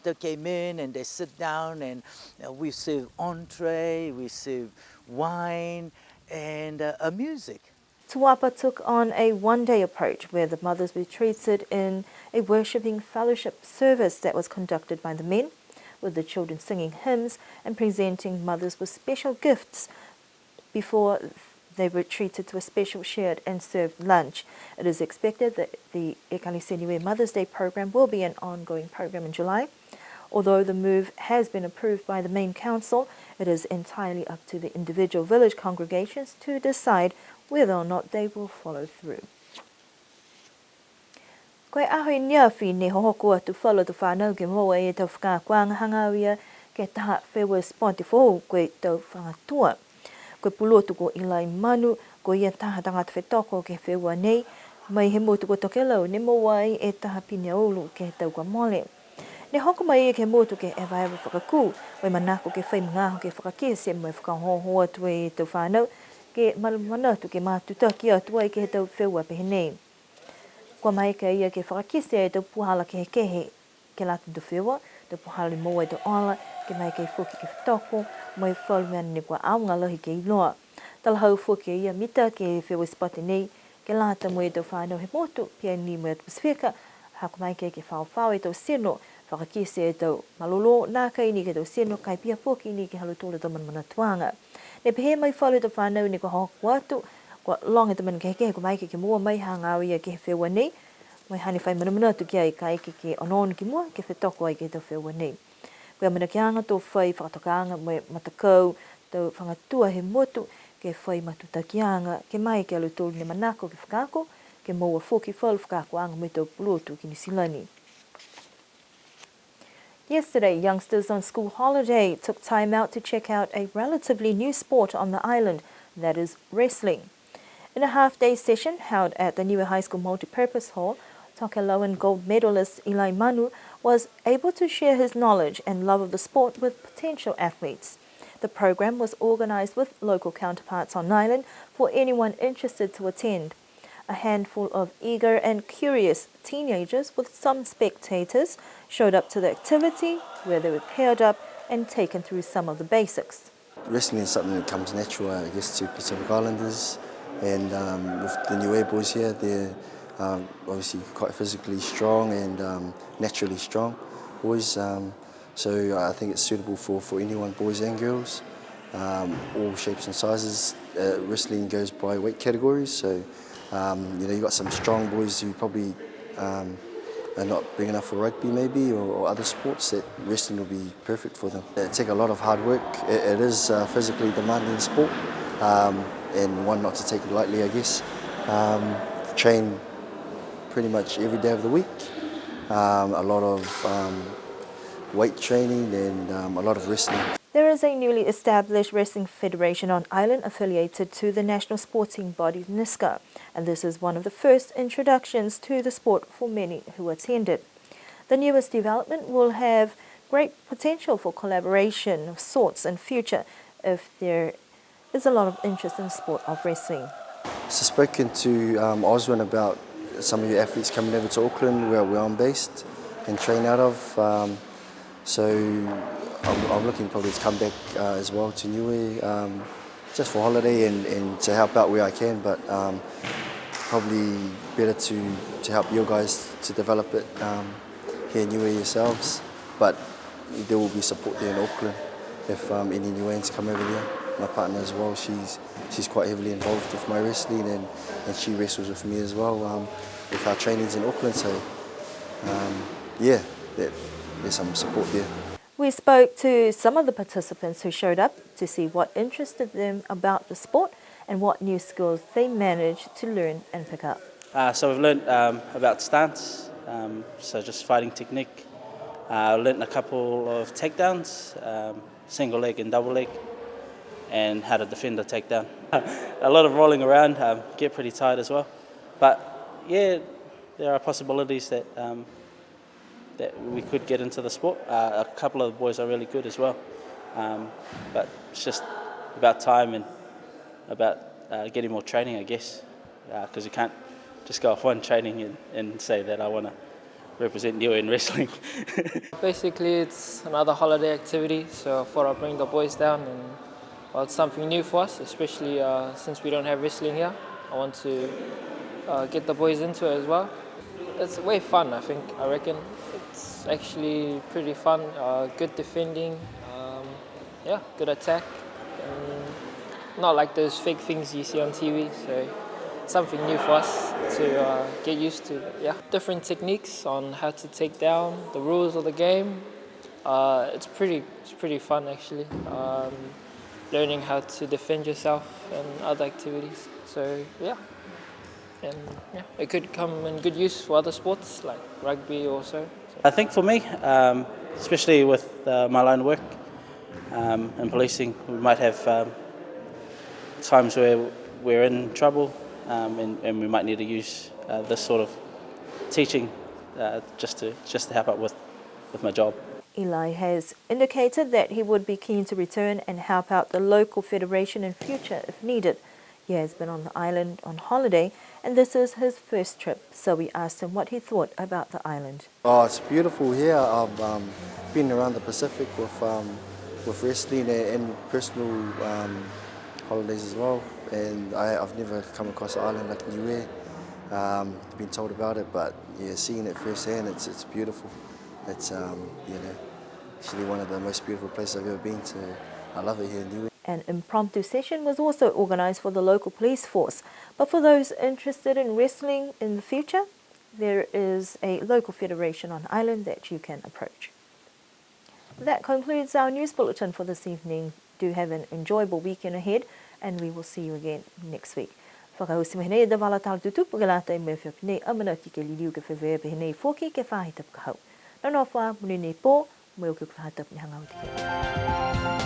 They came in and they sit down and we serve entree, we serve wine and music. Tuapa took on a one-day approach where the mothers were treated in a worshipping fellowship service that was conducted by the men, with the children singing hymns and presenting mothers with special gifts before they were treated to a special shared and served lunch. It is expected that the BCN Niue Mother's Day program will be an ongoing program in July. Although the move has been approved by the main council, it is entirely up to the individual village congregations to decide whether or not they will follow through. Koe ahoi nia whine hohoko atu whalo tu whanau ke moa e tau whakakuanga hangawia ke taha whewa spontifo koe tau whangatua. Koe pulotu ko Ilai Manu, ko ia taha tangata whetoko ke whewa nei, mai he motu ko Tokelau ne moa e taha pine olu ke tau kwa mole. Ne hoko mai e ke motu ke ewa ewa whakaku, wai manako ke whai mga ke whakakese mai whakahoho atu e tau whanau, ke malumanatu ke mātutaki atu ai ke tau whewa pehe nei. Kua mai ka ia ke whakakise e tau puhala ke kehe ke latu tu whewa, tau puhala moa e tau ala, ke mai ke whuki ke whtoko, mai whalumeana ne kua aunga lahi ke iloa. Tala hau whuki ia mita ke whewa spati nei, ke lata mo e tau whanau he motu, pia ni mo e tau Pasifika, hako mai ke whao e tau seno, whakakise e tau malolo, nā kai ni ke tau seno, kai pia whuki ni ke halu tōla tau manamana tuanga. Ne pehe mai whalu tau whanau ni kua hoku atu, kua longa tau mana kehe ko mai ke mua mai hangau ia ke whewa nei, mai hani whai manamana tu ki ai ka eke ke ononu ki mua ke whetoko ai ke tau whewa nei. Kua mana ki anga tō whai whakatokaanga mai matakau, tau whangatua he motu, ke whai matutakianga, ke mai ke alu tōlu ne manako ke whakako, ke moa whoki whalu whakako anga mai tau pulotu ki New Zealand. Yesterday, youngsters on school holiday took time out to check out a relatively new sport on the island, that is wrestling. In a half-day session held at the Niue High School Multipurpose Hall, Tokelau and gold medalist Ilai Manu was able to share his knowledge and love of the sport with potential athletes. The program was organised with local counterparts on island for anyone interested to attend. A handful of eager and curious teenagers with some spectators showed up to the activity where they were paired up and taken through some of the basics. Wrestling is something that comes natural, I guess, to Pacific Islanders, and with the Niue boys here, they're obviously quite physically strong and naturally strong boys, so I think it's suitable for anyone, boys and girls, all shapes and sizes. Wrestling goes by weight categories, so you've got some strong boys who probably are not big enough for rugby maybe or other sports, that wrestling will be perfect for them. It takes a lot of hard work. It is a physically demanding sport, and one not to take it lightly, I guess. Train pretty much every day of the week. A lot of weight training and a lot of wrestling. There is a newly established wrestling federation on island affiliated to the national sporting body NISCA, and this is one of the first introductions to the sport for many who attended. The newest development will have great potential for collaboration of sorts in future if there is a lot of interest in the sport of wrestling. So spoken to Oswin about some of your athletes coming over to Auckland where I'm based and train out of, so I'm looking probably to come back as well to Niue, just for holiday and to help out where I can, but probably better to help you guys to develop it here in Niue yourselves, but there will be support there in Auckland if any Niueans come over there. My partner as well, she's quite heavily involved with my wrestling and she wrestles with me as well with our trainings in Auckland, so yeah, there's some support there. We spoke to some of the participants who showed up to see what interested them about the sport and what new skills they managed to learn and pick up. So we've learned about stance, so just fighting technique. Learned a couple of takedowns, single leg and double leg, and how to defend a takedown. A lot of rolling around, get pretty tired as well. But yeah, there are possibilities that we could get into the sport. A couple of the boys are really good as well. But it's just about time and about getting more training, I guess, because you can't just go off one training and say that I want to represent Niue in wrestling. Basically, it's another holiday activity, so I thought I'd bring the boys down, and well, it's something new for us, especially since we don't have wrestling here. I want to get the boys into it as well. It's way fun, I reckon. It's actually pretty fun, good defending, yeah, good attack, and not like those fake things you see on TV, so something new for us to get used to. Yeah, different techniques on how to take down, the rules of the game. It's pretty fun actually. Learning how to defend yourself and other activities. So yeah, and yeah, it could come in good use for other sports like rugby also. I think for me, especially with my line of work in policing, we might have times where we're in trouble and we might need to use this sort of teaching just to help out with my job. Ilai has indicated that he would be keen to return and help out the local federation in future if needed. He has been on the island on holiday, and this is his first trip, so we asked him what he thought about the island. Oh, it's beautiful here. I've been around the Pacific with wrestling and personal holidays as well, and I've never come across an island like Niue. Been told about it, but yeah, seeing it firsthand, it's beautiful. It's actually one of the most beautiful places I've ever been to. I love it here in Niue. An impromptu session was also organised for the local police force, but for those interested in wrestling in the future, there is a local federation on island that you can approach. That concludes our news bulletin for this evening. Do have an enjoyable weekend ahead, and we will see you again next week. Whakahausi da wala tal tutup galata me fepne amanati ke liliu ke feve pehne foki ke fahitap kahau. Nanofa munine po mo ke fahitap ni hangau.